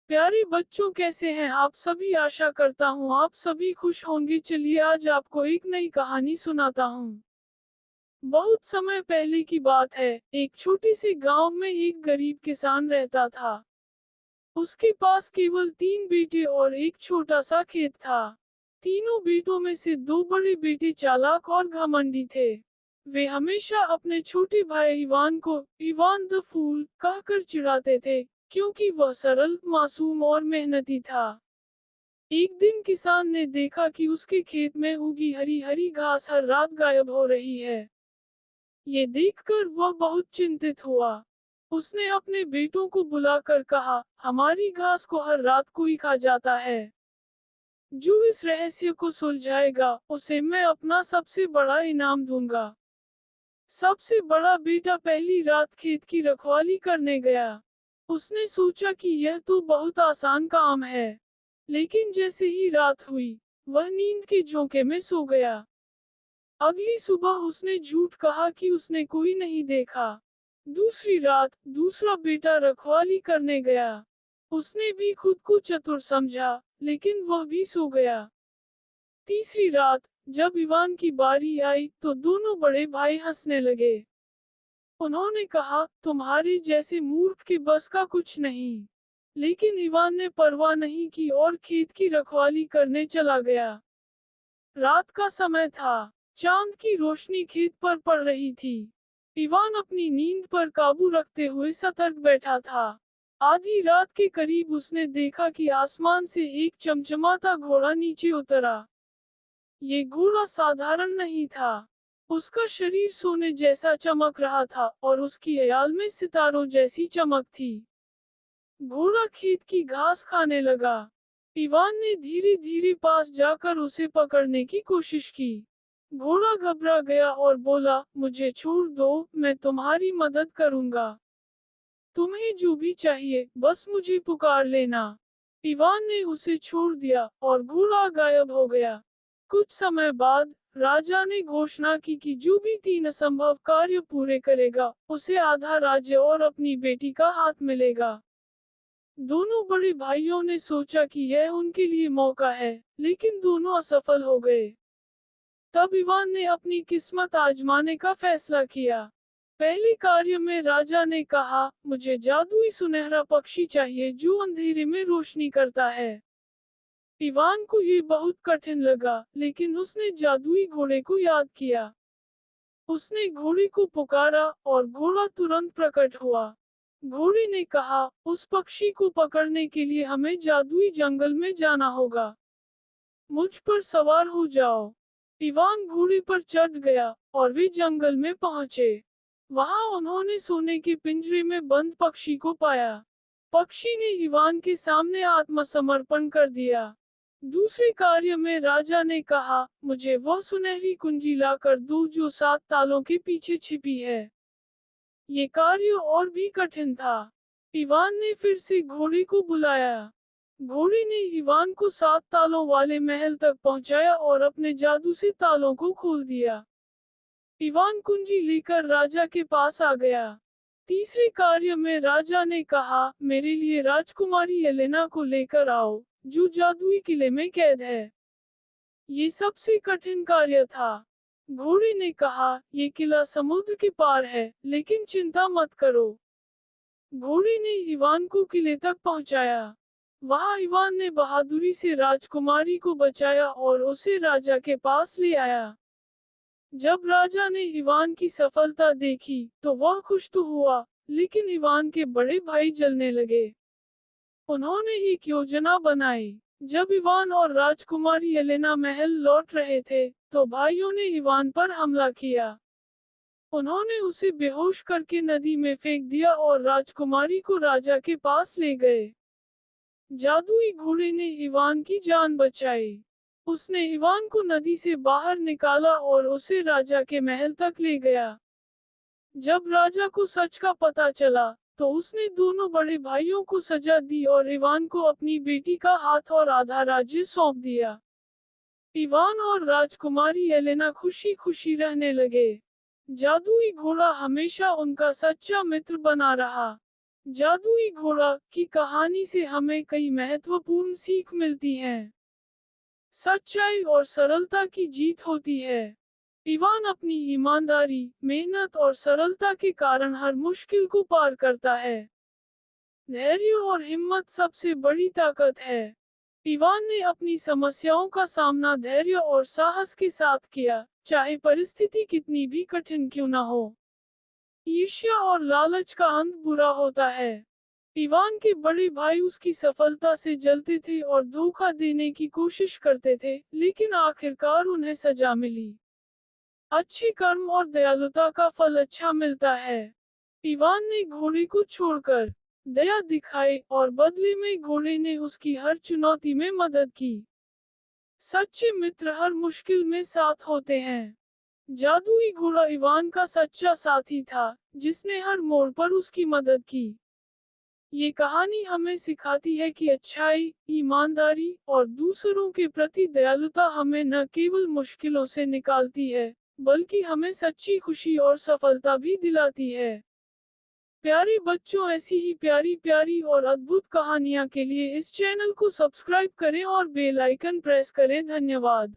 प्यारे बच्चों, कैसे हैं आप सभी। आशा करता हूँ आप सभी खुश होंगे। चलिए आज आपको एक नई कहानी सुनाता हूँ। बहुत समय पहले की बात है। एक छोटे से गांव में एक गरीब किसान रहता था। उसके पास केवल 3 बेटे और एक छोटा सा खेत था। तीनों बेटों में से 2 बड़े बेटे चालाक और घमंडी थे। वे हमेशा अपने छोटे भाई इवान को इवान द फूल कहकर चिढ़ाते थे, क्योंकि वह सरल, मासूम और मेहनती था। एक दिन किसान ने देखा कि उसके खेत में उगी हरी हरी घास हर रात गायब हो रही है। ये देखकर वह बहुत चिंतित हुआ। उसने अपने बेटों को बुलाकर कहा, हमारी घास को हर रात कोई खा जाता है। जो इस रहस्य को सुलझाएगा, उसे मैं अपना सबसे बड़ा इनाम दूंगा। सबसे बड़ा बेटा पहली रात खेत की रखवाली करने गया। उसने सोचा कि यह तो बहुत आसान काम है। लेकिन जैसे ही रात हुई, वह नींद के झोंके में सो गया। अगली सुबह उसने झूठ कहा कि उसने कोई नहीं देखा। दूसरी रात दूसरा बेटा रखवाली करने गया। उसने भी खुद को चतुर समझा, लेकिन वह भी सो गया। तीसरी रात जब इवान की बारी आई तो दोनों बड़े भाई हंसने लगे। उन्होंने कहा, तुम्हारे जैसे मूर्ख के बस का कुछ नहीं। लेकिन इवान ने परवाह नहीं की और खेत की रखवाली करने चला गया। रात का समय था। चांद की रोशनी खेत पर पड़ रही थी। इवान अपनी नींद पर काबू रखते हुए सतर्क बैठा था। आधी रात के करीब उसने देखा कि आसमान से एक चमचमाता घोड़ा नीचे उतरा। ये घोड़ा साधारण नहीं था। उसका शरीर सोने जैसा चमक रहा था और उसकी याल में सितारों जैसी चमक थी। घोड़ा खेत की घास खाने लगा। इवान ने धीरे धीरे पास जाकर उसे पकड़ने की कोशिश की। घोड़ा घबरा गया और बोला, मुझे छोड़ दो, मैं तुम्हारी मदद करूंगा। तुम्हें जो भी चाहिए, बस मुझे पुकार लेना। इवान ने उसे छोड़ दिया और घोड़ा गायब हो गया। कुछ समय बाद राजा ने घोषणा की कि जो भी 3 असंभव कार्य पूरे करेगा, उसे आधा राज्य और अपनी बेटी का हाथ मिलेगा। दोनों बड़े भाइयों ने सोचा कि यह उनके लिए मौका है, लेकिन दोनों असफल हो गए। तब इवान ने अपनी किस्मत आजमाने का फैसला किया। पहले कार्य में राजा ने कहा, मुझे जादुई सुनहरा पक्षी चाहिए जो अंधेरे में रोशनी करता है। इवान को ये बहुत कठिन लगा, लेकिन उसने जादुई घोड़े को याद किया। उसने घोड़े को पुकारा और घोड़ा तुरंत प्रकट हुआ। घोड़े ने कहा, उस पक्षी को पकड़ने के लिए हमें जादुई जंगल में जाना होगा। मुझ पर सवार हो जाओ। इवान घोड़े पर चढ़ गया और वे जंगल में पहुंचे। वहां उन्होंने सोने के पिंजरे में बंद पक्षी को पाया। पक्षी ने इवान के सामने आत्मसमर्पण कर दिया। दूसरे कार्य में राजा ने कहा, मुझे वह सुनहरी कुंजी लाकर दो जो 7 तालों के पीछे छिपी है। ये कार्य और भी कठिन था। इवान ने फिर से घोड़े को बुलाया। घोड़े ने इवान को 7 तालों वाले महल तक पहुंचाया और अपने जादू से तालों को खोल दिया। इवान कुंजी लेकर राजा के पास आ गया। तीसरे कार्य में राजा ने कहा, मेरे लिए राजकुमारी एलेना को लेकर आओ, जो जादुई किले में कैद है। ये सबसे कठिन कार्य था। घोड़े ने कहा, ये किला समुद्र के पार है, लेकिन चिंता मत करो। घोड़े ने इवान को किले तक पहुंचाया। वहां इवान ने बहादुरी से राजकुमारी को बचाया और उसे राजा के पास ले आया। जब राजा ने इवान की सफलता देखी, तो वह खुश तो हुआ, लेकिन इवान के बड़े भाई जलने लगे। उन्होंने एक योजना बनाई। जब इवान और राजकुमारी एलेना महल लौट रहे थे, तो भाइयों ने इवान पर हमला किया। उन्होंने उसे बेहोश करके नदी में फेंक दिया और राजकुमारी को राजा के पास ले गए। जादुई घोड़े ने इवान की जान बचाई। उसने इवान को नदी से बाहर निकाला और उसे राजा के महल तक ले गया। जब राजा को सच का पता चला, तो उसने दोनों बड़े भाइयों को सजा दी और इवान को अपनी बेटी का हाथ और आधा राज्य सौंप दिया। इवान और राजकुमारी एलेना खुशी खुशी रहने लगे। जादुई घोड़ा हमेशा उनका सच्चा मित्र बना रहा। जादुई घोड़ा की कहानी से हमें कई महत्वपूर्ण सीख मिलती हैं। सच्चाई और सरलता की जीत होती है। इवान अपनी ईमानदारी, मेहनत और सरलता के कारण हर मुश्किल को पार करता है। धैर्य और हिम्मत सबसे बड़ी ताकत है। इवान ने अपनी समस्याओं का सामना धैर्य और साहस के साथ किया, चाहे परिस्थिति कितनी भी कठिन क्यों न हो। ईर्ष्या और लालच का अंत बुरा होता है। इवान के बड़े भाई उसकी सफलता से जलते थे और धोखा देने की कोशिश करते थे, लेकिन आखिरकार उन्हें सजा मिली। अच्छे कर्म और दयालुता का फल अच्छा मिलता है। इवान ने घोड़े को छोड़कर दया दिखाई और बदले में घोड़े ने उसकी हर चुनौती में मदद की। सच्चे मित्र हर मुश्किल में साथ होते हैं। जादुई घोड़ा इवान का सच्चा साथी था, जिसने हर मोड़ पर उसकी मदद की। ये कहानी हमें सिखाती है कि अच्छाई, ईमानदारी और दूसरों के प्रति दयालुता हमें न केवल मुश्किलों से निकालती है, बल्कि हमें सच्ची खुशी और सफलता भी दिलाती है। प्यारे बच्चों, ऐसी ही प्यारी प्यारी और अद्भुत कहानियाँ के लिए इस चैनल को सब्सक्राइब करें और बेल आइकन प्रेस करें। धन्यवाद।